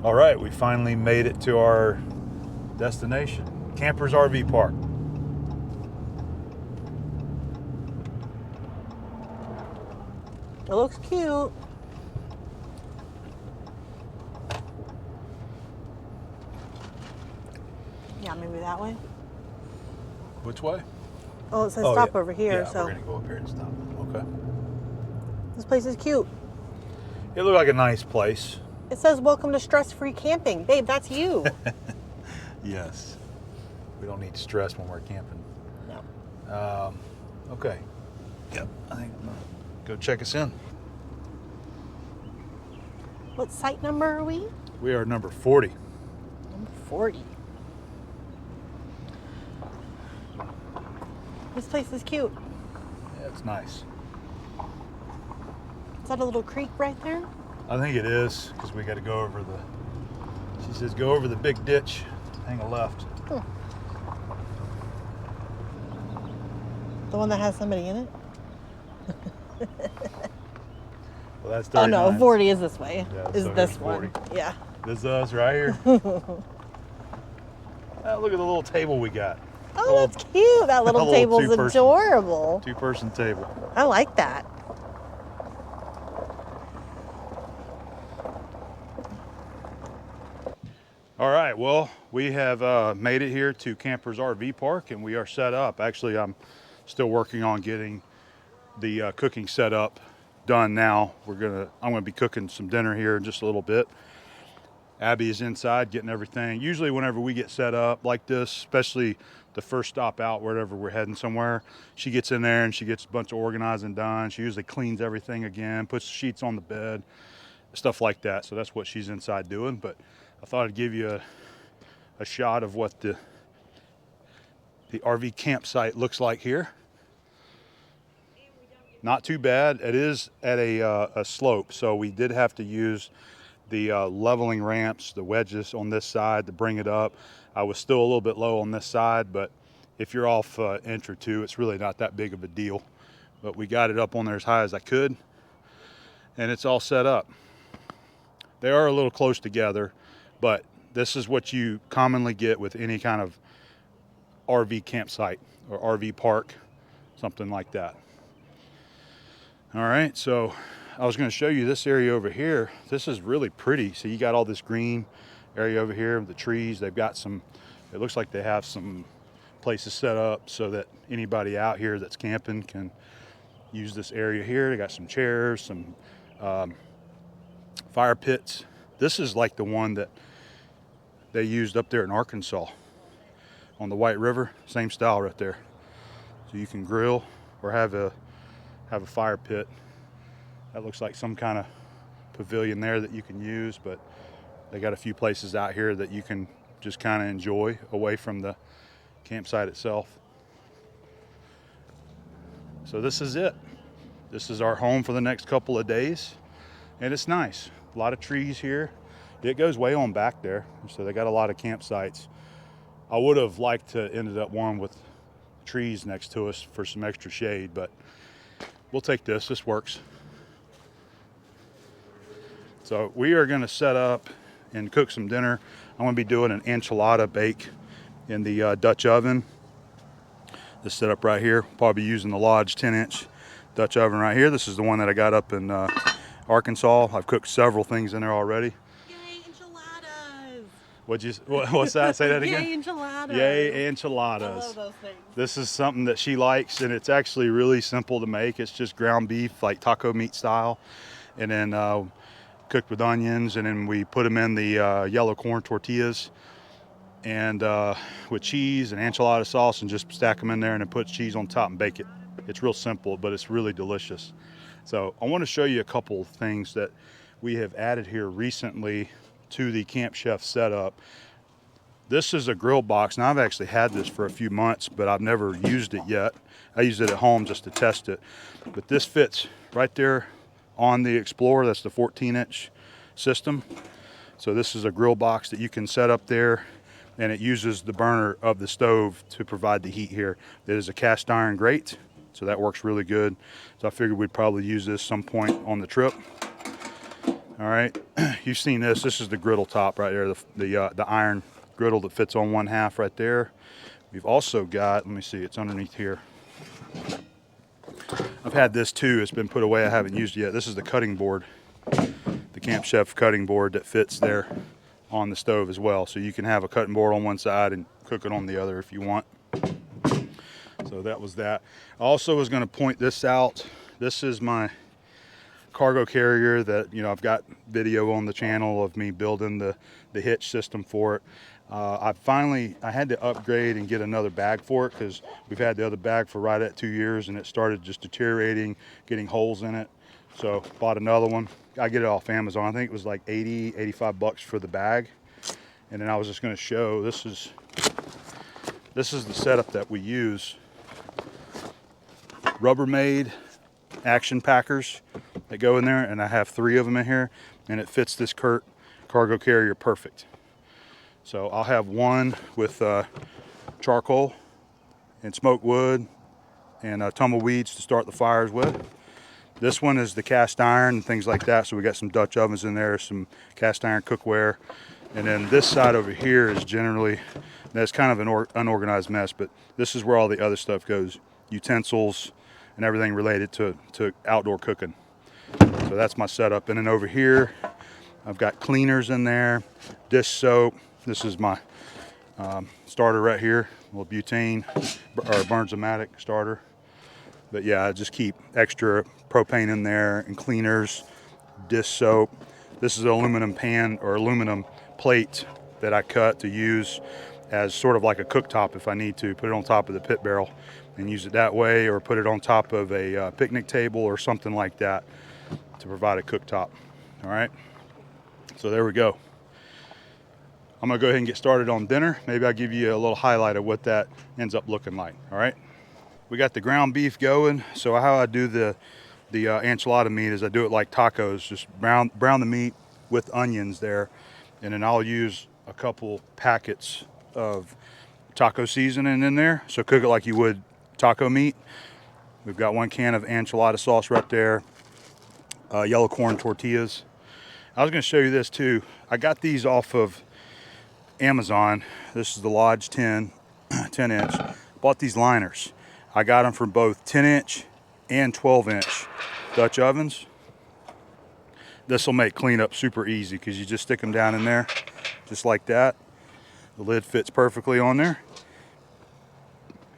All right, we finally made it to our destination, Campers RV Park. It looks cute. Yeah, maybe that way. Which way? Oh, it says stop yeah. over here, Yeah, so we're gonna go up here and stop. Okay. this place is cute. It looked like a nice place. It says welcome to stress-free camping. Babe, that's you. Yes. We don't need stress when we're camping. No. Okay. Yep. I think I'm gonna go check us in. What site number are we? We are number 40. Number 40. This place is cute. Yeah, it's nice. Is that a little creek right there? I think it is, because we got to go over the, she says go over the big ditch, hang a left. The one that has somebody in it? Well, that's 39. Oh no, 40 is this way. Yeah, is so this here's one. 40. Yeah. This is us right here. Look at the little table we got. Oh, that's cute. That little table's adorable. Two-person table. I like that. All right, well, we have made it here to Campers RV Park, and we are set up. Actually, I'm still working on getting the cooking set up done now. I'm gonna be cooking some dinner here in just a little bit. Abby is inside getting everything. Usually whenever we get set up like this, especially the first stop out, wherever we're heading somewhere, she gets in there and she gets a bunch of organizing done. She usually cleans everything again, puts the sheets on the bed, stuff like that. So that's what she's inside doing. But I thought I'd give you a shot of what the RV campsite looks like here. Not too bad. It is at a slope, so we did have to use the leveling ramps, the wedges on this side to bring it up. I was still a little bit low on this side, but if you're off inch or two, it's really not that big of a deal. But we got it up on there as high as I could, and it's all set up. They are a little close together, but this is what you commonly get with any kind of RV campsite or RV park, something like that. All right, so I was going to show you this area over here. This is really pretty. So you got all this green area over here with the trees. They've got some, it looks like they have some places set up so that anybody out here that's camping can use this area here. They got some chairs, some fire pits. This is like the one that they used up there in Arkansas on the White River. Same style right there. So you can grill or have a fire pit. That looks like some kind of pavilion there that you can use, but they got a few places out here that you can just kind of enjoy away from the campsite itself. So this is it. This is our home for the next couple of days, and it's nice. A lot of trees here. It goes way on back there, so they got a lot of campsites. I would have liked to ended up one with trees next to us for some extra shade, but we'll take this. This works. So we are going to set up and cook some dinner. I'm going to be doing an enchilada bake in the Dutch oven. This setup right here, probably using the Lodge 10-inch Dutch oven right here. This is the one that I got up in Arkansas. I've cooked several things in there already. Yay, enchiladas! What's that? Say that again. Yay, enchiladas! Yay, enchiladas! I love those things. This is something that she likes, and it's actually really simple to make. It's just ground beef, like taco meat style, and then cooked with onions, and then we put them in the yellow corn tortillas and with cheese and enchilada sauce, and just stack them in there and then put cheese on top and bake it. It's real simple, but it's really delicious. So I want to show you a couple of things that we have added here recently to the Camp Chef setup. This is a grill box. Now I've actually had this for a few months, but I've never used it yet. I used it at home just to test it. But this fits right there on the Explorer. That's the 14-inch system. So this is a grill box that you can set up there, and it uses the burner of the stove to provide the heat here. It is a cast iron grate, so that works really good. So I figured we'd probably use this some point on the trip. All right, you've seen this. This is the griddle top right there, the iron griddle that fits on one half right there. We've also got, let me see, it's underneath here. I've had this too. It's been put away. I haven't used it yet. This is the cutting board, the Camp Chef cutting board that fits there on the stove as well. So you can have a cutting board on one side and cook it on the other if you want. So that was that. I also was going to point this out. This is my cargo carrier that, you know, I've got video on the channel of me building the hitch system for it. I had to upgrade and get another bag for it because we've had the other bag for right at 2 years and it started just deteriorating, getting holes in it. So bought another one. I get it off Amazon. I think it was like 80, 85 bucks for the bag. And then I was just going to show, this is the setup that we use. Rubbermaid action packers that go in there, and I have 3 of them in here, and it fits this cargo carrier perfect. So I'll have one with charcoal and smoked wood and tumbleweeds to start the fires with. This one is the cast iron and things like that. So we got some Dutch ovens in there, some cast iron cookware. And then this side over here is generally, that's kind of an unorganized mess, but this is where all the other stuff goes. Utensils and everything related to outdoor cooking. So that's my setup. And then over here, I've got cleaners in there, dish soap. This is my starter right here, a little butane or Burns-O-Matic starter. But yeah, I just keep extra propane in there and cleaners, dish soap. This is an aluminum pan or aluminum plate that I cut to use as sort of like a cooktop if I need to. Put it on top of the pit barrel and use it that way, or put it on top of a picnic table or something like that to provide a cooktop. All right, so there we go. I'm gonna go ahead and get started on dinner. Maybe I'll give you a little highlight of what that ends up looking like. All right, we got the ground beef going. So how I do the enchilada meat is I do it like tacos, just brown the meat with onions there, and then I'll use a couple packets of taco seasoning in there. So cook it like you would taco meat. We've got 1 can of enchilada sauce right there, yellow corn tortillas. I was going to show you this too. I got these off of Amazon. This is the Lodge 10 inch. Bought these liners. I got them from both 10 inch and 12 inch Dutch ovens. This will make cleanup super easy because you just stick them down in there just like that. The lid fits perfectly on there.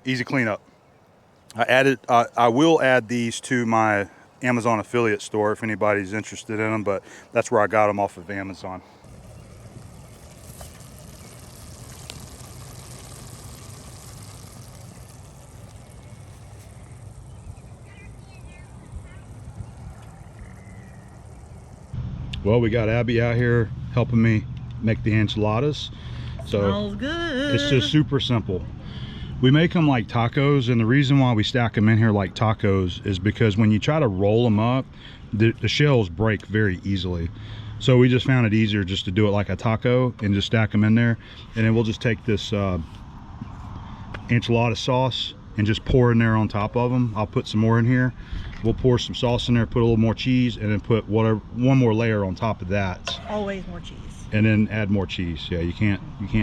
Easy cleanup. I will add these to my Amazon affiliate store if anybody's interested in them, but that's where I got them off of Amazon. Well, we got Abby out here helping me make the enchiladas. So smells good. It's just super simple. We make them like tacos, and the reason why we stack them in here like tacos is because when you try to roll them up, the shells break very easily. So we just found it easier just to do it like a taco and just stack them in there. And then we'll just take this enchilada sauce and just pour in there on top of them. I'll put some more in here. We'll pour some sauce in there, put a little more cheese, and then put one more layer on top of that. Always more cheese. And then add more cheese. Yeah, you can't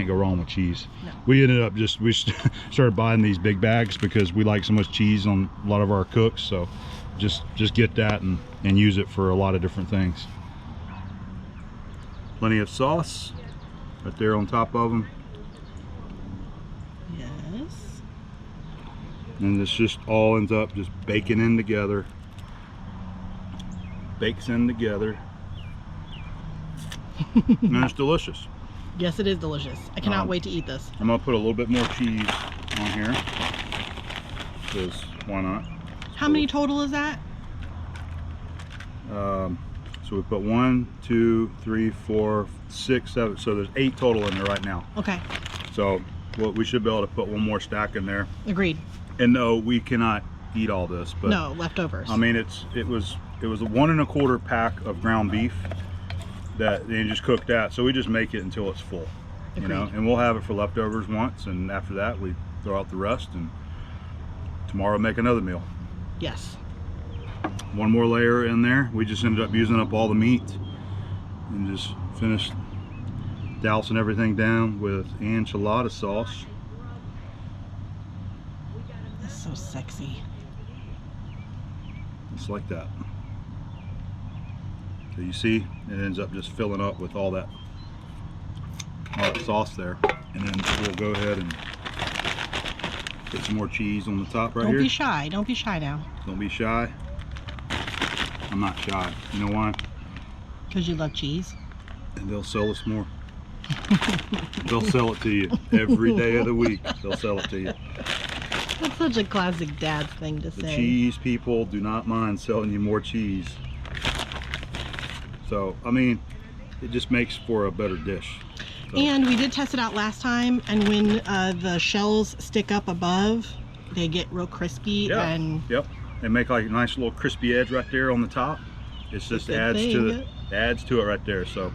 go wrong with cheese. No. We ended up we started buying these big bags because we like so much cheese on a lot of our cooks. So just get that and use it for a lot of different things. Plenty of sauce right there on top of them. Yes. And this just all ends up just baking in together. Bakes in together. And it's delicious. Yes, it is delicious. I cannot wait to eat this. I'm gonna put a little bit more cheese on here, because why not? How many total is that? So we put 1, 2, 3, 4, 6, 7. So there's 8 total in there right now. Okay. So we should be able to put one more stack in there. Agreed. And no, we cannot eat all this. But no, leftovers. I mean, it was a 1 1/4 pack of ground beef that they just cook that. So we just make it until it's full. Agreed. You know, and we'll have it for leftovers once, and after that we throw out the rest, and tomorrow make another meal. Yes. 1 more layer in there. We just ended up using up all the meat And just finished dousing everything down with enchilada sauce. That's so sexy. Just like that. So you see, it ends up just filling up with all that sauce there. And then we'll go ahead and put some more cheese on the top right here. Don't be shy. Don't be shy now. Don't be shy. I'm not shy. You know why? Because you love cheese. And they'll sell us more. They'll sell it to you every day of the week. They'll sell it to you. That's such a classic dad thing to The say. cheese people do not mind selling you more cheese. So, I mean, it just makes for a better dish. So. And we did test it out last time, and when the shells stick up above, they get real crispy. Yeah. And yep, they make like a nice little crispy edge right there on the top. It's just adds to it right there. So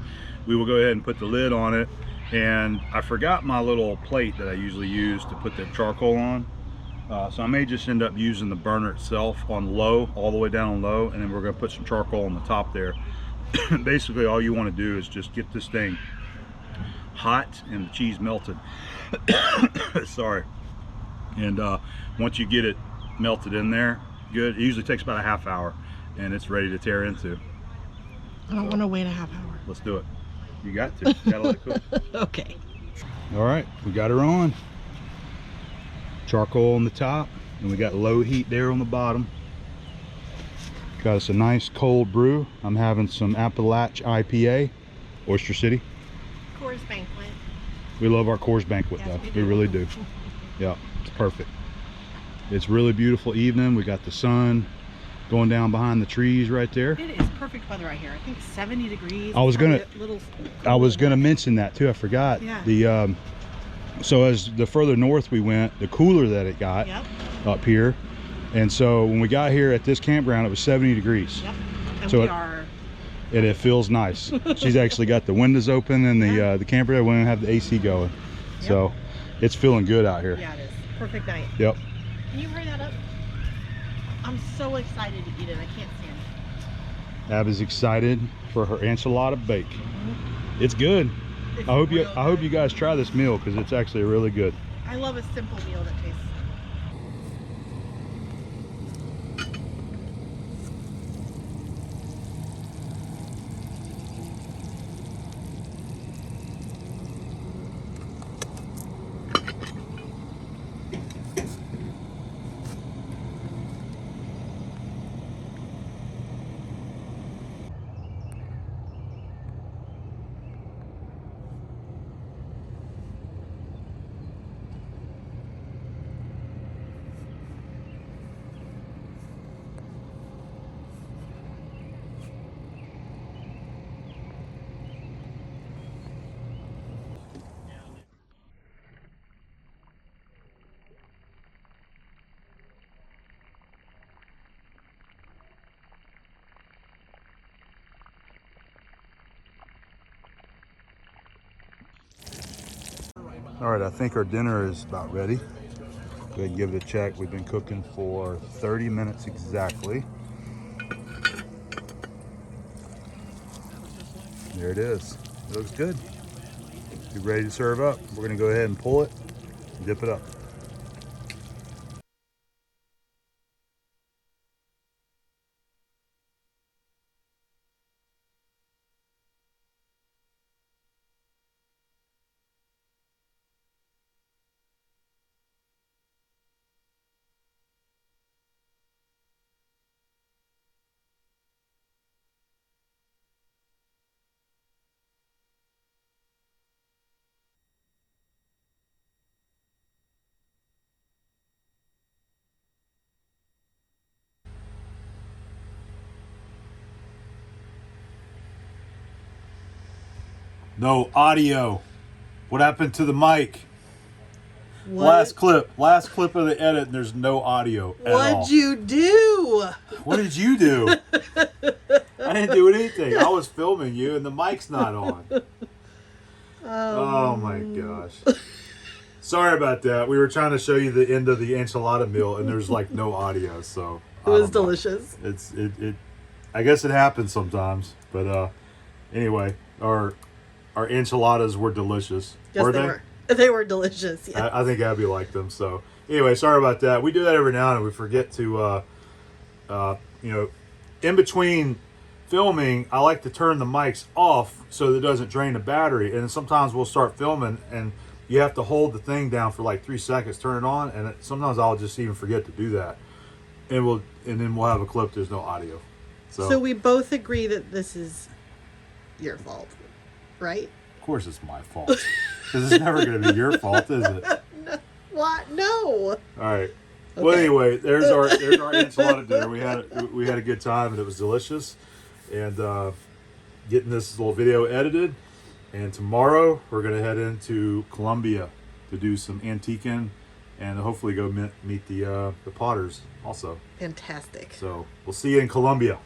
we will go ahead and put the lid on it. And I forgot my little plate that I usually use to put the charcoal on. So I may just end up using the burner itself on low, all the way down on low, and then we're going to put some charcoal on the top there. Basically all you want to do is just get this thing hot and the cheese melted. Sorry. And once you get it melted in there good, it usually takes about a half hour, and it's ready to tear into. I don't want to wait a half hour. Let's do it. You got to. You gotta let it cook. Okay. All right, we got her on. Charcoal on the top, and we got low heat there on the bottom. Got us a nice cold brew. I'm having some Appalach IPA, Oyster City. Coors Banquet. We love our Coors Banquet, Yes, though. We really do. Yeah, it's perfect. It's really beautiful evening. We got the sun going down behind the trees right there. It is perfect weather right here. I think 70 degrees. I was gonna mention that too. I forgot. Yeah. So as the further north we went, the cooler that it got up here. And so when we got here at this campground, it was 70 degrees. Yep. And so it feels nice. She's actually got the windows open and the camper. We don't have the AC going. Yep. So it's feeling good out here. Yeah, it is. Perfect night. Yep. Can you hurry that up? I'm so excited to eat it. I can't stand it. Ab is excited for her enchilada bake. Mm-hmm. It's good. It's I hope you guys try this meal, because it's actually really good. I love a simple meal that tastes. All right, I think our dinner is about ready. Go ahead and give it a check. We've been cooking for 30 minutes exactly. There it is. It looks good. Be ready to serve up. We're gonna go ahead and pull it and dip it up. No audio. What happened to the mic? Last clip of the edit, and there's no audio at all. What'd you do? What did you do? I didn't do anything. I was filming you, and the mic's not on. Oh my gosh. Sorry about that. We were trying to show you the end of the enchilada meal, and there's like no audio, so It was delicious. it I guess it happens sometimes, but Anyway, our enchiladas were delicious. Yes, were they they? were. They were delicious. Yes. I think Abby liked them. So anyway, sorry about that. We do that every now and then. We forget to, in between filming, I like to turn the mics off so that it doesn't drain the battery. And sometimes we'll start filming and you have to hold the thing down for like 3 seconds, turn it on, and sometimes I'll just even forget to do that. And then we'll have a clip. There's no audio. So we both agree that this is your fault, right? Of course, it's my fault. Because it's never going to be your fault, is it? No. What? No. All right. Okay. Well, anyway, there's our enchilada dinner. We had a good time and it was delicious. And getting this little video edited. And tomorrow we're going to head into Colombia to do some antiquing and hopefully go meet the Potters also. Fantastic. So we'll see you in Colombia.